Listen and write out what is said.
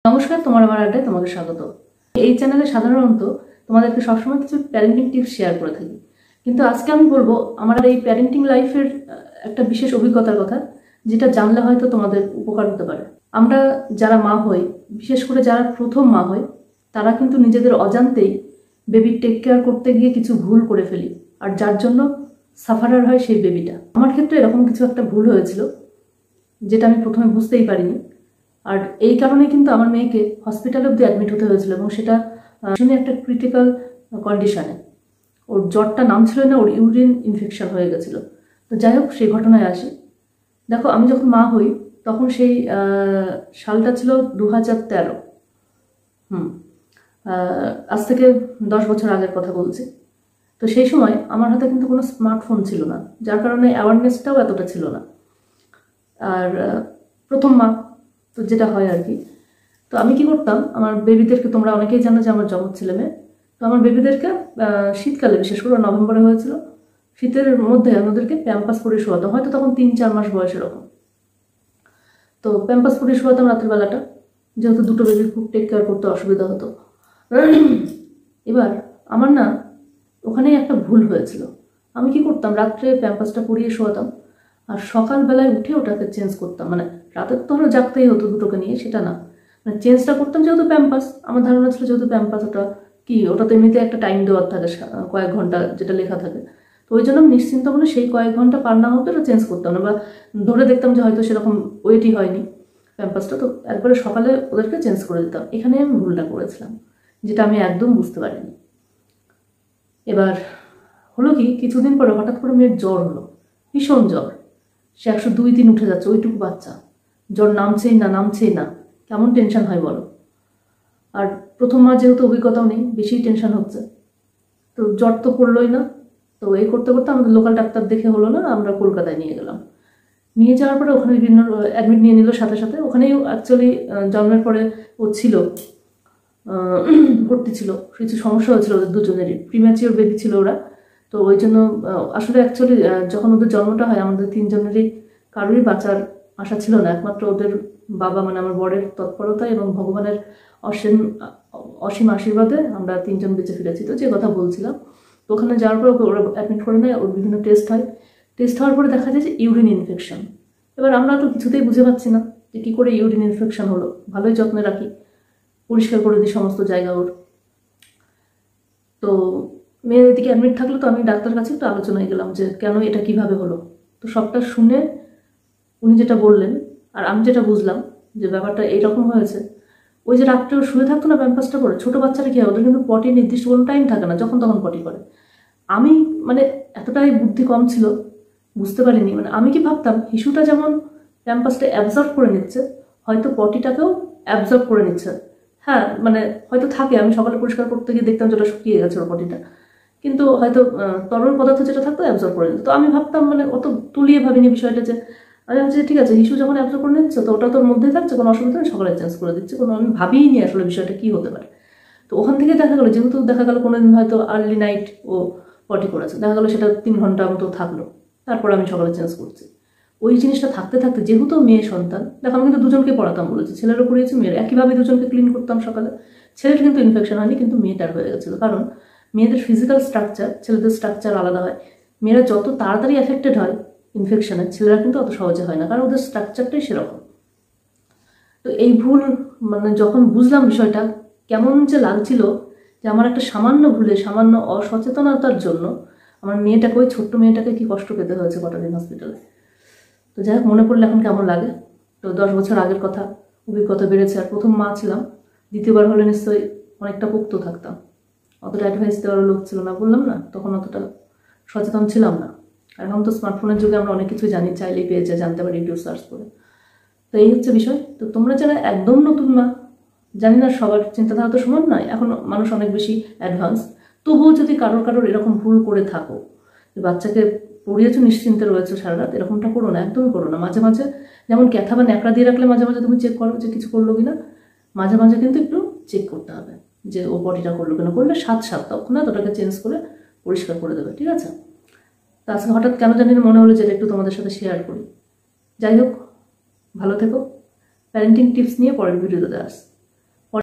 নমস্কার, তোমার আমার আড্ডায় তোমাকে স্বাগত। এই চ্যানেলে সাধারণত তোমাদেরকে সবসময় কিছু প্যারেন্টিং টিপস শেয়ার করে থাকি, কিন্তু আজকে আমি বলবো আমার এই প্যারেন্টিং লাইফের একটা বিশেষ অভিজ্ঞতার কথা, যেটা জানলে হয়তো তোমাদের উপকার হতে পারে। আমরা যারা মা হই, বিশেষ করে যারা প্রথম মা হয়, তারা কিন্তু নিজেদের অজান্তেই বেবির টেক কেয়ার করতে গিয়ে কিছু ভুল করে ফেলি, আর যার জন্য সাফারার হয় সেই বেবিটা। আমার ক্ষেত্রে এরকম কিছু একটা ভুল হয়েছিল, যেটা আমি প্রথমে বুঝতেই পারিনি, আর এই কারণে কিন্তু আমার মেয়েকে হসপিটালে অব্দি অ্যাডমিট হতে হয়েছিল, এবং সেটা শুনে একটা ক্রিটিক্যাল কন্ডিশনে। ওর জ্বরটা নামছিল না, ওর ইউরিন ইনফেকশন হয়ে গেছিলো। তো যাই হোক, সেই ঘটনায় আসি। দেখো, আমি যখন মা হই তখন সেই সালটা ছিল 2013। আজ থেকে 10 বছর আগের কথা বলছি। তো সেই সময় আমার হাতে কিন্তু কোনো স্মার্টফোন ছিল না, যার কারণে অ্যাওয়ারনেসটাও এতটা ছিল না। আর প্রথম মা তো যেটা হয় আর কি। তো আমি কি করতাম, আমার বেবিদেরকে, তোমরা অনেকেই জানো যে আমার জমজ ছেলে মেয়ে, তো আমার বেবিদেরকে শীতকালে, বিশেষ করে নভেম্বরে হয়েছিল, শীতের মধ্যে আমাদেরকে প্যাম্পাস পরে শোয়াতাম, হয়তো তখন 3-4 মাস বয়স এরকম। তো প্যাম্পাস পরে শোয়াতাম রাতের বেলাটা, যেহেতু দুটো বেবি খুব টেক কেয়ার করতে অসুবিধা হতো। এবার আমার না ওখানেই একটা ভুল হয়েছিল। আমি কি করতাম, রাত্রে প্যাম্পাসটা পরিয়ে শোয়াতাম, আর সকালবেলায় উঠে ওটাকে চেঞ্জ করতাম। মানে রাতে তো ধরো জাগতেই হতো দুটোকে নিয়ে, সেটা না, মানে চেঞ্জটা করতাম। যেহেতু প্যাম্পাস, আমার ধারণা ছিল যেহেতু প্যাম্পাস, ওটা তো এমনিতে একটা টাইম দেওয়ার থাকে, কয়েক ঘন্টা যেটা লেখা থাকে। তো ওই জন্য নিশ্চিন্ত মনে সেই কয়েক ঘন্টা পার না হতো ওটা চেঞ্জ করতাম না, বা ধরে দেখতাম যে হয়তো সেরকম ওয়েটই হয়নি প্যাম্পাসটা, তো একবারে সকালে ওদেরকে চেঞ্জ করে দিতাম। এখানে আমি ভুলটা করেছিলাম, যেটা আমি একদম বুঝতে পারিনি। এবার হলো কি, কিছুদিন পরে হঠাৎ করে মেয়ের জ্বর হলো, ভীষণ জ্বর। সে 102-3 উঠে যাচ্ছে, ওইটুকু বাচ্চা, জ্বর নামছেই না। কেমন টেনশন হয় বলো। আর প্রথম মা যেহেতু অভিজ্ঞতাও নেই, বেশি টেনশন হচ্ছে। তো জ্বর তো পড়লোই না। তো এই করতে করতে আমাদের লোকাল ডাক্তার দেখে হলো না, আমরা কলকাতায় নিয়ে গেলাম। নিয়ে যাওয়ার পরে ওখানে বিভিন্ন অ্যাডমিট নিয়ে নিল সাথে সাথে। ওখানেই অ্যাকচুয়ালি জন্মের পরে ও ছিল, ভর্তি ছিল, কিছু সমস্যা হয়েছিল ওদের দুজনেরই, প্রিম্যাচিওর বেবি ছিল ওরা। তো ওই জন্য আসলে অ্যাকচুয়ালি যখন ওদের জন্মটা হয়, আমাদের 3জনেরই কারোরই বাঁচার আশা ছিল না, একমাত্র ওদের বাবা মানে আমার বরের তৎপরতা এবং ভগবানের অসীম আশীর্বাদে আমরা 3জন বেঁচে ফিরেছি। তো যে কথা বলছিলাম, তো ওখানে যাওয়ার পর ওরা অ্যাডমিট করে নেয়, ওর বিভিন্ন টেস্ট হয়। টেস্ট হওয়ার পরে দেখা যায় যে ইউরিন ইনফেকশন। এবার আমরা তো কিছুতেই বুঝে পাচ্ছি না যে কী করে ইউরিন ইনফেকশন হলো। ভালোই যত্নে রাখি, পরিষ্কার করে দিই সমস্ত জায়গা ওর। তো মেয়ের দিকে অ্যাডমিট থাকলো, তো আমি ডাক্তার কাছে একটু আলোচনায় গেলাম যে কেন এটা কিভাবে হলো। তো সবটা শুনে উনি যেটা বললেন, আর আমি যেটা বুঝলাম যে ব্যাপারটা এইরকম হয়েছে, ওই যে রাত্রে শুয়ে থাকতো না প্যাম্পাসটা করে, ছোটো বাচ্চারা কি হয়, ওদের কিন্তু পটি নির্দিষ্ট কোনো টাইম থাকে না, যখন তখন পটি করে। আমি মানে এতটাই বুদ্ধি কম ছিল, বুঝতে পারিনি। মানে আমি কি ভাবতাম, শিশুটা যেমন প্যাম্পাসটা অ্যাবজর্ব করে নিচ্ছে, হয়তো পটিটাকেও অ্যাবজর্ব করে নিচ্ছে। হ্যাঁ, মানে হয়তো থাকে, আমি সকালে পরিষ্কার করতে গিয়ে দেখতাম যেটা শুকিয়ে গেছে ওর পটিটা, কিন্তু হয়তো তরল পদার্থ যেটা থাকতো অ্যাবজর্ব করে নিত। তো আমি ভাবতাম, মানে অত তুলিয়ে ভাবিনি বিষয়টা, যে আমি ভাবছি ঠিক আছে, শিশু যখন অ্যাবজর্ব করে নিচ্ছে তো ওটা তোর মধ্যেই থাকছে, কোনো অসুবিধা নেই, সকালে চেঞ্জ করে দিচ্ছে, কোনো আমি ভাবিই নি আসলে বিষয়টা কী হতে পারে। তো ওখান থেকে দেখা গেলো, যেহেতু দেখা গেলো কোনোদিন হয়তো আর্লি নাইট ও পটি করেছে, দেখা গেলো সেটা 3 ঘন্টা মতো থাকলো, তারপর আমি সকালে চেঞ্জ করছি। ওই জিনিসটা থাকতে থাকতে, যেহেতু মেয়ে সন্তান, দেখো আমি কিন্তু দুজনকে পড়াতাম বলেছি, ছেলেরও পড়িয়েছি মেয়ের, একইভাবে দুজনকে ক্লিন করতাম সকালে। ছেলের কিন্তু ইনফেকশন হয়নি, কিন্তু মেয়েটার হয়ে গেছিলো। কারণ মেয়েদের ফিজিক্যাল স্ট্রাকচার, ছেলেদের স্ট্রাকচার আলাদা হয়। মেয়েরা যত তাড়াতাড়ি এফেক্টেড হয় ইনফেকশনে, ছেলেরা কিন্তু অত সহজে হয় না, কারণ ওদের স্ট্রাকচারটাই সেরকম। তো এই ভুল, মানে যখন বুঝলাম বিষয়টা, কেমন যে লাগছিল যে আমার একটা সামান্য ভুলে, সামান্য অসচেতনতার জন্য আমার মেয়েটাকে, ওই ছোট্ট মেয়েটাকে কি কষ্ট পেতে হয়েছে কটা দিন হসপিটালে। তো যাই হোক, মনে পড়লে এখন কেমন লাগে। তো 10 বছর আগের কথা, অভিজ্ঞতা বেড়েছে। আর প্রথম মা ছিলাম, দ্বিতীয়বার হলে নিশ্চয়ই অনেকটা পোক্ত থাকতাম। অতটা অ্যাডভাইস দেওয়ার লোক ছিল না, বললাম না, তখন অতটা সচেতন ছিলাম না। আর এখন তো স্মার্টফোনের যুগে আমরা অনেক কিছু জানি, চাইলেই পেয়ে যাই, জানতে পারি ইউটিউব সার্চ করে। তো এই হচ্ছে বিষয়। তো তোমরা যারা একদম নতুন মা, জানি না সবার চিন্তাধারা তো সমান নয়, এখন মানুষ অনেক বেশি অ্যাডভান্স, তবুও যদি কারোর এরকম ভুল করে থাকো, যে বাচ্চাকে পড়িয়েছো, নিশ্চিন্তে রয়েছে সারা রাত, এরকমটা করো না, একদমই করো না। মাঝে মাঝে যেমন ক্যাথা বা ন্যাকড়া দিয়ে রাখলে মাঝে মাঝে তুমি চেক করো যে কিছু করলো কিনা, মাঝে মাঝে কিন্তু একটু চেক করতে হবে যে ও পটিটা করলো কিনা। করলে সাত তখন না, ওটাকে চেঞ্জ করে পরিষ্কার করে দেবে, ঠিক আছে? তা আজকে হঠাৎ কেন জানি মনে হলো যে একটু তোমাদের সাথে শেয়ার করি। যাই হোক, ভালো থেকো। প্যারেন্টিং টিপস নিয়ে পরের ভিডিওতে আসছি।